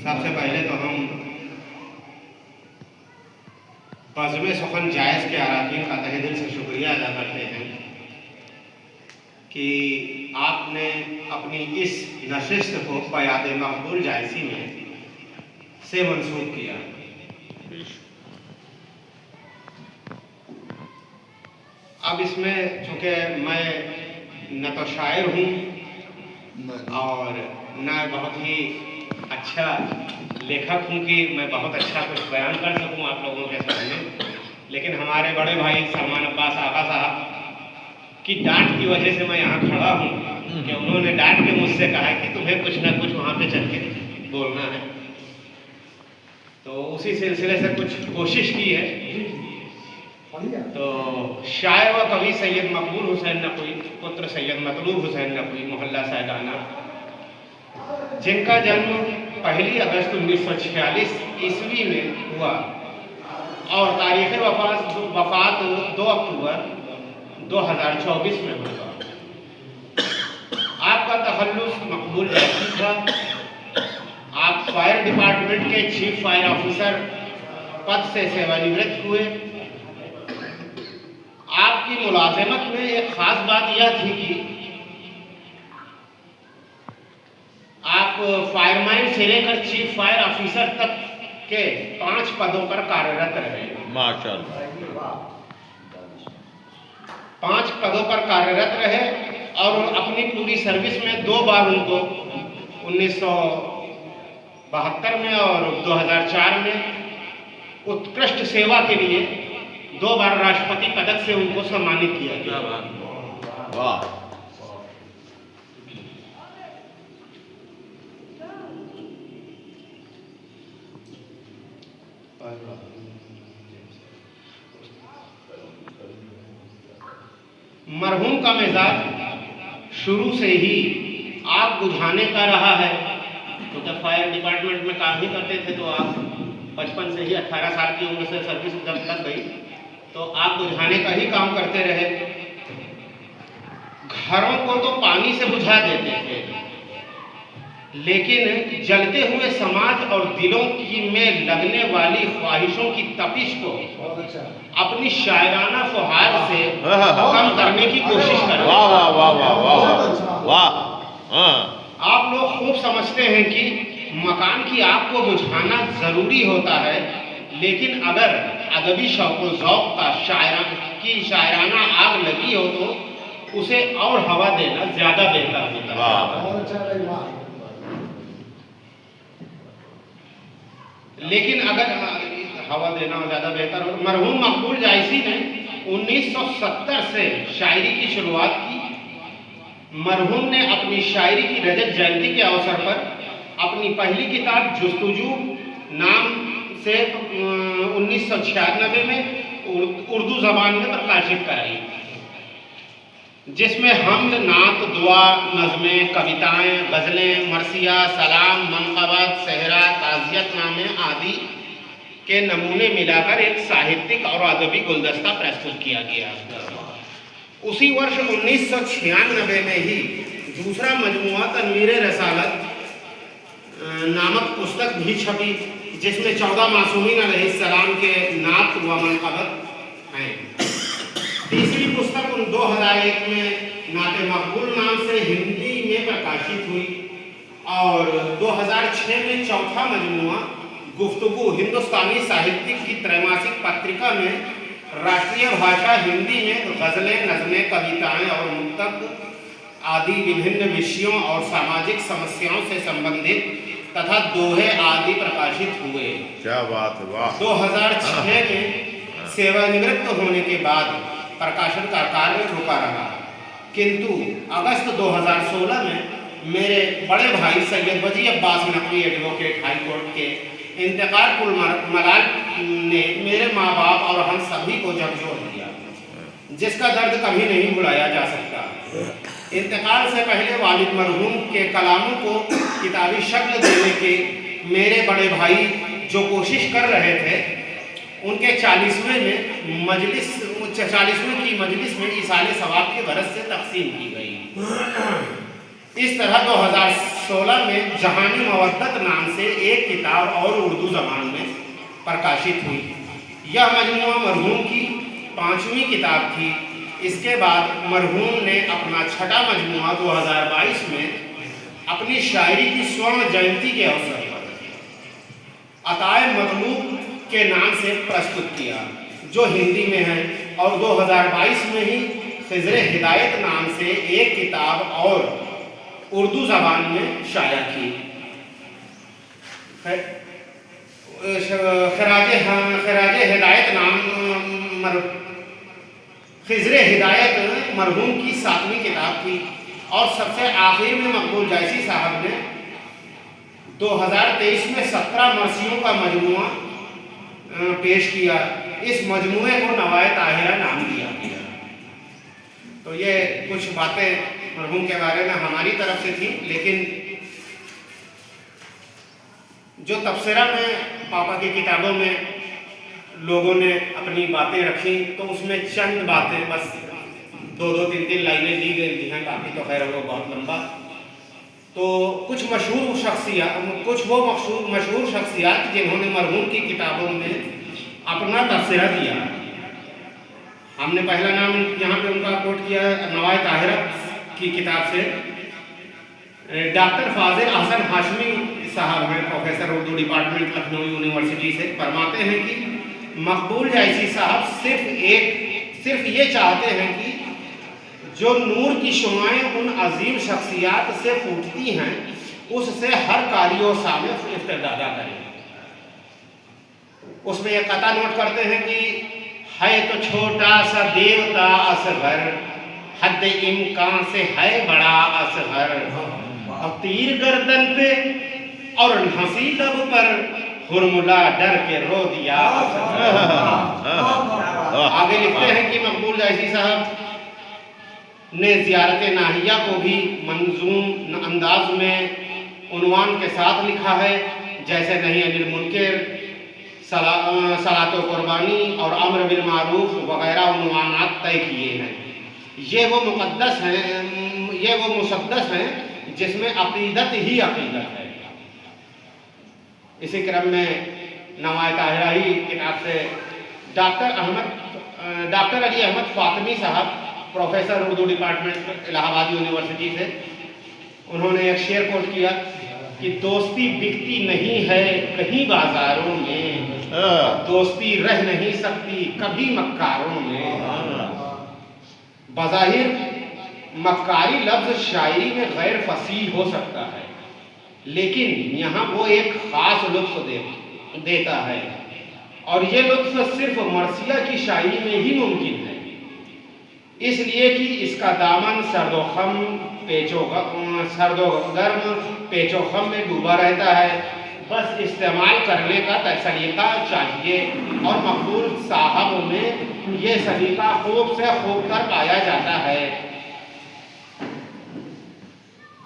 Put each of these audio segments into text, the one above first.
सबसे पहले तो हम बज़्म सुखन जायज़ के अराकीन का तहे दिल से शुक्रिया अदा करते हैं कि आपने अपनी इस नशिस्त को बयाद मकबूल जायसी में से मंसूब किया। अब इसमें चूँकि मैं न तो शायर हूँ और न बहुत ही अच्छा लेखक हूँ कि मैं बहुत अच्छा कुछ बयान कर सकूँ आप लोगों के सामने, लेकिन हमारे बड़े भाई सलमान अब्बास आगा साहब की डांट की वजह से मैं यहाँ खड़ा हूँ कि उन्होंने डांट के मुझसे कहा कि तुम्हें कुछ ना कुछ वहाँ पे चल के बोलना है, तो उसी सिलसिले से कुछ कोशिश की है। तो शायर व कवि सैयद मकबूल हुसैन नकवी पुत्र सैयद मतलूब हुसैन नकवी मोहल्ला सैदाना, जिनका जन्म 1 अगस्त 1946 ईस्वी में हुआ और तारीख़ वफ़ात 2 अक्टूबर 2024 में हुआ। आपका तखल्लुस मकबूल जायसी था। आप फायर डिपार्टमेंट के चीफ फायर ऑफिसर पद से सेवानिवृत्त हुए। आपकी मुलाजिमत में एक ख़ास बात यह थी कि आप फायरमैन से लेकर चीफ फायर ऑफिसर तक के 5 पदों पर कार्यरत रहे। माशाअल्लाह। 5 पदों पर कार्यरत रहे और अपनी पूरी सर्विस में 2 बार उनको 1972 में और 2004 में उत्कृष्ट सेवा के लिए 2 बार राष्ट्रपति पदक से उनको सम्मानित किया गया। वाह। मरहूम का मिजाज शुरू से ही आग बुझाने का रहा है। तो जब फायर डिपार्टमेंट में काम ही करते थे तो आप बचपन से ही 18 साल की उम्र से सर्विस जब लग गई तो आग बुझाने का ही काम करते रहे। घरों को तो पानी से बुझा देते थे, लेकिन जलते हुए समाज और दिलों की में लगने वाली ख्वाहिशों की तपिश को अपनी शायराना फुहार से कम करने की कोशिश करें। वाह वाह वाह वाह वाह वाह। आप लोग खूब समझते हैं कि मकान की आग को बुझाना जरूरी होता है, लेकिन अगर अदबी शौक व ज़ौक़ का शायराना आग लगी हो तो उसे और हवा देना ज्यादा बेहतर होता है। लेकिन अगर हवा देना ज़्यादा बेहतर हो। मरहूम मकबूल जायसी ने 1970 से शायरी की शुरुआत की। मरहूम ने अपनी शायरी की रजत जयंती के अवसर पर अपनी पहली किताब जुस्तुजू नाम से 1996 में उर्दू ज़बान में प्रकाशित कराई, जिसमें हमद, नात, दुआ, नज़में, कविताएं, गज़लें, मरसिया, सलाम, मनक़बत, सहरा, ताज़ियतनामे आदि के नमूने मिलाकर एक साहित्यिक और अदबी गुलदस्ता प्रस्तुत किया गया। उसी वर्ष 1996 में ही दूसरा मजमुआ तनवीर रसालत नामक पुस्तक भी छपी, जिसमें 14 मासूमीन अलैहिस्सलाम के नात व मनक़बत हैं। तीसरी पुस्तक 2001 में नाते मकबूल नाम से हिंदी में प्रकाशित हुई और 2006 में चौथा मजमुआ गुफ्तगू हिंदुस्तानी साहित्य की त्रैमासिक पत्रिका में राष्ट्रीय भाषा हिंदी में गज़लें, नज़में, कविताएं और मुक्तक आदि विभिन्न विषयों और सामाजिक समस्याओं से संबंधित तथा दोहे आदि प्रकाशित हुए। क्या बात है, वाह। 2006 में सेवानिवृत्त होने के बाद प्रकाशन का कार्य रुका रहा, किंतु अगस्त 2016 में मेरे बड़े भाई सैयद वजी Abbas Naqvi advocate high court के इंतकाल कुल मलाल ने मेरे माँ बाप और हम सभी को झकझोर दिया, जिसका दर्द कभी नहीं भुलाया जा सकता। इंतकाल से पहले वालिद मरहूम के कलामों को किताबी शक्ल देने के मेरे बड़े भाई जो कोशिश कर रहे थे, उनके 40वें की मजलिस में इसाले सवाब के बरस से तकसीम की गई। इस तरह 2016 में जहानी मवद्दत नाम से एक किताब और उर्दू ज़बान में प्रकाशित हुई। यह मजमूआ मरहूम की 5वीं किताब थी। इसके बाद मरहूम ने अपना छठा मजमूआ 2022 में अपनी शायरी की स्वर्ण जयंती के अवसर पर अताए मतलूब के नाम से प्रस्तुत किया, जो हिंदी में है, और 2022 में ही खिज़्र हिदायत नाम से एक किताब और उर्दू ज़बान में शाया की। खिराज हिदायत नाम खिज़्र हिदायत मरहूम की 7वीं किताब थी और सबसे आखिर में मकबूल जायसी साहब ने 2023 में 17 मरसियों का मजमूआ पेश किया। इस मजमूए को नवाए ताहिरा नाम दिया गया। तो ये कुछ बातें मरहूम के बारे में हमारी तरफ से थी, लेकिन जो तबसरा में पापा की किताबों में लोगों ने अपनी बातें रखी, तो उसमें चंद बातें बस 2-2, 3-3 लाइनें दी गई हैं, बाकी तो खैर वो बहुत लंबा। तो कुछ मशहूर शख्सियात जिन्होंने मरहूम की किताबों में अपना तबसरा दिया। हमने पहला नाम यहाँ पे उनका कोट किया नवाए ताहिरा की किताब से। डॉक्टर फाजिल अहसन हाशमी साहब हैं, professor Urdu department Lucknow university से। फरमाते हैं कि मकबूल जायसी साहब सिर्फ ये चाहते हैं कि जो नूर की शुमाएं उन अजीम शख्सियात से फूटती हैं, उससे हर कारियो साबिक़ इफ्तिदा करें। उसमें एक कथा नोट करते हैं कि है तो छोटा सा देवता असगर, हद इम्कान से है बड़ा असगर, और तीर गर्दन पे और हंसी लब पर हुरमुला डर के रो दिया। आगे लिखते हैं कि मकबूल जायसी साहब ने ज़ियारत नाहिया को भी मंजूम अंदाज में उन्वान के साथ लिखा है, जैसे नहीं अनिल मुनकर, सलातो कुर्बानी और अम्र बिल मारूफ वगैरह उन्वानात तय किए हैं। ये वो मुक़द्दस हैं जिसमें अक़ीदत ही अक़ीदत है। इसी क्रम में नवाए ताहिरा ही किताब से डॉक्टर अली अहमद फातिमी साहब, professor Urdu department Allahabad university से, उन्होंने एक शेर कोट किया कि दोस्ती बिकती नहीं है कहीं बाजारों में, दोस्ती रह नहीं सकती कभी मक्कारों में। बज़ाहिर मक्कारी लफ्ज़ शायरी में गैर फसीह हो सकता है, लेकिन यहाँ वो एक ख़ास लुत्फ़ देता है, और ये लुत्फ़ सिर्फ मरसिया की शायरी में ही मुमकिन है, इसलिए कि इसका दामन सर्दोगर्म पेचोखम में डूबा रहता है। बस इस्तेमाल करने का सलीका चाहिए, और मकबूल साहब में ये सलीका खूब से खूब कर पाया जाता है।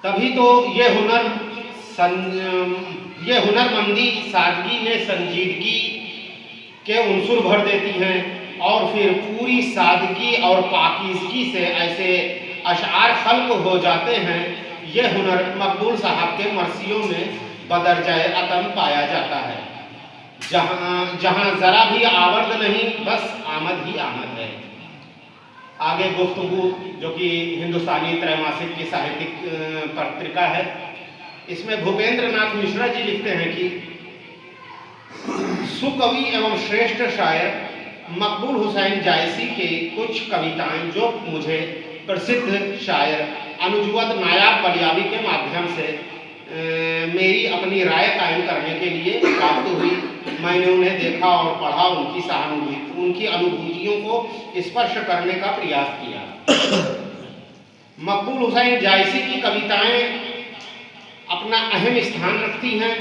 तभी तो ये हुनरमंदी सादगी में संजीदगी के उनसुर भर देती हैं, और फिर पूरी सादगी और पाकीज़गी से ऐसे अशआर खल्क हो जाते हैं। ये हुनर मकबूल साहब के मरसियों में बदरजाए अतम पाया जाता है, जहाँ ज़रा भी आवर्द नहीं, बस आमद ही आमद है। आगे गुफ्तगू जो कि हिंदुस्तानी त्रैमासिक की साहित्यिक पत्रिका है, इसमें भूपेंद्र नाथ मिश्रा जी लिखते हैं कि सुकवि एवं श्रेष्ठ शायर मकबूल हुसैन जायसी के कुछ कविताएं जो मुझे प्रसिद्ध शायर अनुजवद नायाब बलियावी के माध्यम से मेरी अपनी राय कायम करने के लिए प्राप्त हुई। मैंने उन्हें देखा और पढ़ा, उनकी अनुभूतियों को स्पर्श करने का प्रयास किया। मकबूल हुसैन जायसी की कविताएं अपना अहम स्थान रखती हैं,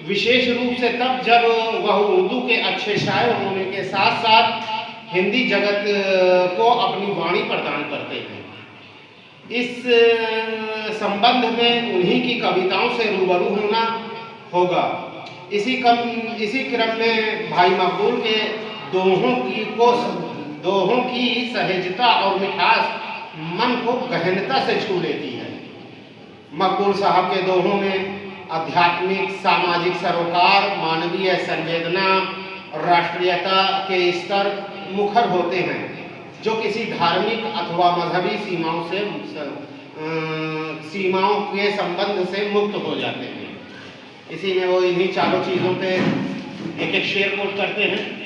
विशेष रूप से तब जब वह उर्दू के अच्छे शायर होने के साथ साथ हिंदी जगत को अपनी वाणी प्रदान करते हैं। इस संबंध में उन्हीं की कविताओं से रूबरू होना होगा। इसी क्रम में भाई मकबूल के दोहों की सहजता और मिठास मन को गहनता से छू लेती है। मकबूल साहब के दोहों में आध्यात्मिक, सामाजिक सरोकार, मानवीय संवेदना और राष्ट्रीयता के स्तर मुखर होते हैं, जो किसी धार्मिक अथवा मजहबी सीमाओं के संबंध से मुक्त हो जाते हैं। इसी में वो इन्हीं चारों चीज़ों पे एक एक शेर कोट करते हैं।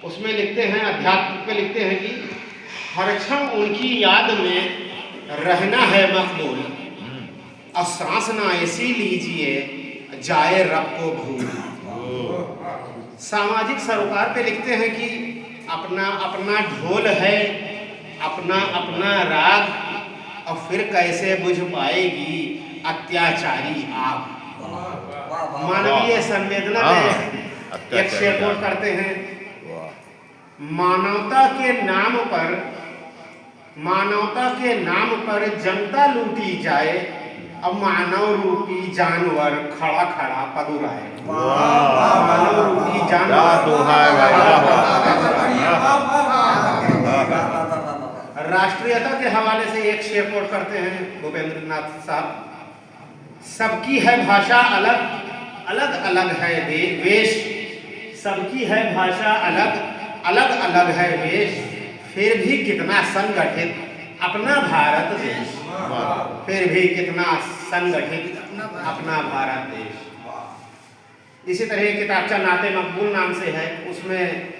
उसमें लिखते हैं, अध्यात्म पे लिखते हैं कि हर क्षण उनकी याद में रहना है मकबूल, अब सांस ना ऐसी लीजिए जाए रब को भूल। सामाजिक सरोकार पे लिखते हैं कि अपना अपना ढोल है, अपना अपना राग, और फिर कैसे बुझ पाएगी अत्याचारी आग। मानवीय संवेदना में एक शेर कोट करते हैं, मानवता के नाम पर जनता लूटी जाए, अब मानव रूपी जानवर खड़ा खड़ा पदुराए। मानव रूपी जानवर। राष्ट्रीयता के हवाले से एक शेर कोट करते हैं भूपेंद्र नाथ साहब, सबकी है भाषा अलग, अलग अलग है वेश, सबकी है भाषा अलग, अलग अलग है वेश, फिर भी कितना संगठित अपना भारत देश, फिर भी कितना संगठित अपना भारत देश। इसी तरह किताबचा नाते मकबूल नाम से है, उसमें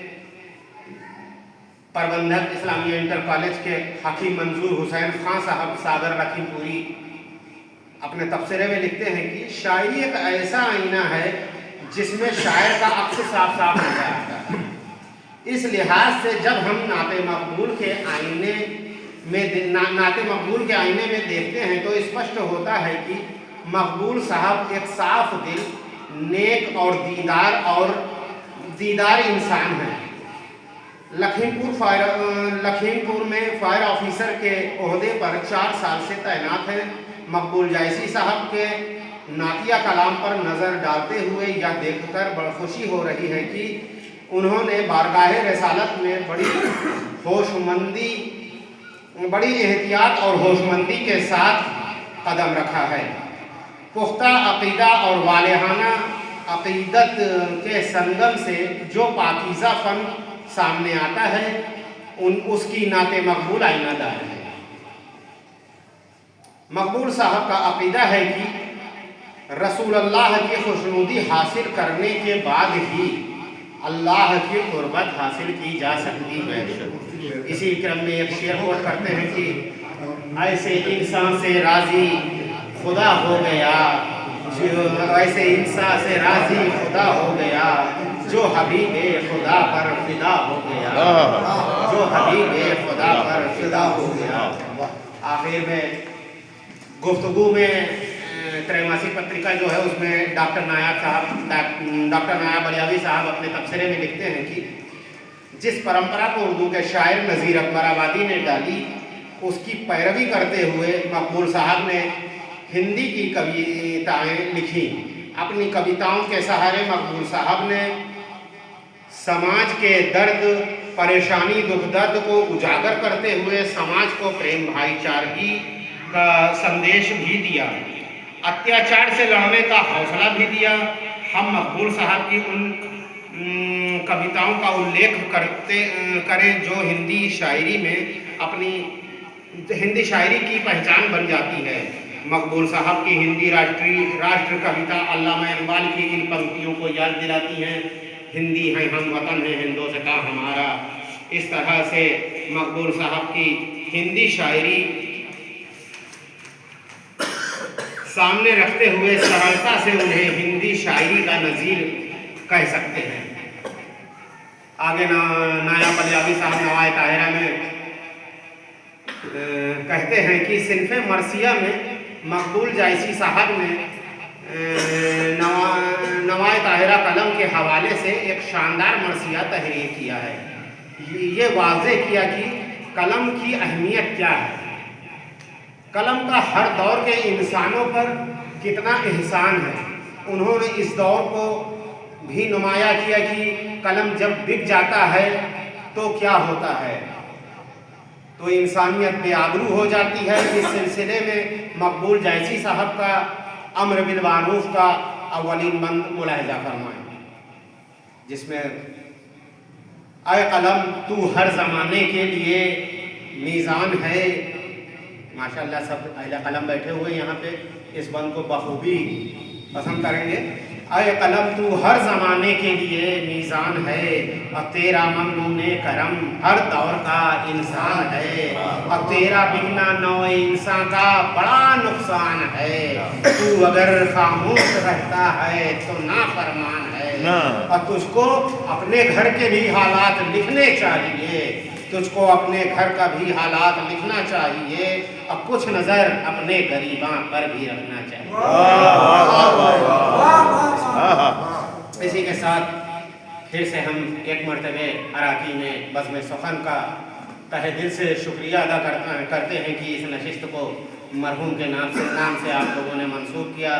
प्रबंधक इस्लामिया इंटर कॉलेज के हकीम मंजूर हुसैन खां साहब सागर लखीमपुरी अपने तबसरे में लिखते हैं कि शायरी एक ऐसा आईना है जिसमें शायर का अक्स साफ साफ नजर आता है। इस लिहाज से जब हम नाते मकबूल के आईने में देखते हैं तो स्पष्ट होता है कि मकबूल साहब एक साफ दिल, नेक और दीदार इंसान हैं। लखीमपुर में फायर ऑफिसर के ओहदे पर 4 साल से तैनात हैं। मकबूल जायसी साहब के नातिया कलाम पर नज़र डालते हुए यह देखकर बड़ी खुशी हो रही है कि उन्होंने बारगाह रसालत में बड़ी एहतियात और होशमंदी के साथ कदम रखा है। पुख्ता अक़ीदा और वालेहाना अक़ीदत के संगम से जो पाकीज़ा फ़न सामने आता है उसकी नाते मकबूल आईनादार है। मकबूल साहब का अक़ीदा है कि रसूलुल्लाह की खुशनुदी हासिल करने के बाद ही अल्लाह की कुर्बत हासिल की जा सकती है। इसी क्रम में एक शेर कोट करते हैं कि ऐसे इंसान से राज़ी खुदा हो गया, ऐसे इंसान से राज़ी खुदा हो गया, जो हबीबे खुदा पर फिदा हो गया, जो हबीबे खुदा पर फिदा हो गया। आखिर में गुफ्तगू में त्रैमासिक पत्रिका जो है उसमें डॉक्टर नायाब बलियावी साहब अपने तबसरे में लिखते हैं कि जिस परंपरा को उर्दू के शायर नज़ीर अकबर आबादी ने डाली उसकी पैरवी करते हुए मकबूल साहब ने हिंदी की कविताएं लिखी। अपनी कविताओं के सहारे मकबूल साहब ने समाज के दर्द, परेशानी, दुख दर्द को उजागर करते हुए समाज को प्रेम भाईचारगी का संदेश भी दिया, अत्याचार से लड़ने का हौसला भी दिया। हम मकबूल साहब की उन कविताओं का उल्लेख करें जो हिंदी शायरी की पहचान बन जाती है। मकबूल साहब की हिंदी राष्ट्र कविता अल्लामा इकबाल की इन पंक्तियों को याद दिलाती हैं, हिंदी है हम वतन है हिंदोस्तां हमारा। इस तरह से मकबूल साहब की हिंदी शायरी सामने रखते हुए सरलता से उन्हें हिंदी शायरी का नज़ीर कह सकते हैं। आगे नायाब बलियावी साहब नवाए ताहिरा में कहते हैं कि सिनफ़े मरसिया में मकबूल जायसी साहब ने नवाए ताहिरा कलम के हवाले से एक शानदार मरसिया तहरीर किया है। ये वाज़ेह किया कि कलम की अहमियत क्या है, कलम का हर दौर के इंसानों पर कितना एहसान है। उन्होंने इस दौर को भी नुमाया किया कि कलम जब बिक जाता है तो क्या होता है। तो इंसानियत बेआबरू हो जाती है। इस सिलसिले में मकबूल जैसी साहब का अम्र बिल मारूफ का अव्वलीन बंद मुलाहिजा फरमाएं, जिसमें ऐ कलम तू हर ज़माने के लिए मीज़ान है। माशाअल्लाह सब अहले कलम बैठे हुए यहाँ पे इस बंद को बखूबी पसंद करेंगे। ऐ कलम तू हर ज़माने के लिए मीज़ान है और तेरा ममनूने करम हर दौर का इंसान है और तेरा बिगना नौ इंसान का बड़ा नुकसान है। तू अगर खामोश रहता है तो नाफरमान है और तुझको अपने घर के भी हालात लिखने चाहिए, तुझको अपने घर का भी हालात लिखना चाहिए और कुछ नज़र अपने गरीबां पर भी रखना चाहिए। इसी के साथ फिर से हम एक मरतबे अराकीन बज़्म सुखन का तहे दिल से शुक्रिया अदा करते हैं कि इस नशिस्त को मरहूम के नाम से आप लोगों ने मंसूब किया।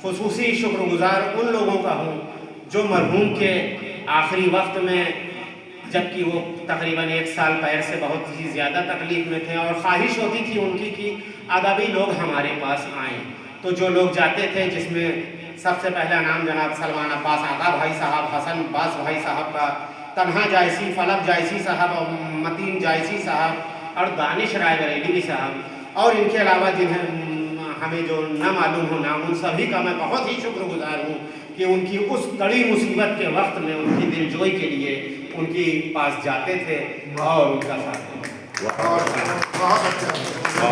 खुसूसी शुक्रगुजार उन लोगों का हूँ जो मरहूम के आखिरी वक्त में, जबकि वो तकरीबन 1 साल पैर से बहुत ही ज़्यादा तकलीफ़ में थे और ख्वाहिश होती थी उनकी कि अदबी लोग हमारे पास आएँ, तो जो लोग जाते थे, जिसमें सबसे पहला नाम जनाब सलमान अब्बास आका भाई साहब, हसन अब्बास भाई साहब का, तन्हा जायसी, फलक जायसी साहब, मतीन जायसी साहब और दानिश राय बरेली साहब, और इनके अलावा जिन्हें हमें जो न मालूम हो नाम, उन सभी का मैं बहुत ही शुक्रगुजार हूँ कि उनकी उस कड़ी मुसीबत के वक्त में उनकी दिलजोई के लिए उनके पास जाते थे और उनका साथ देते थे।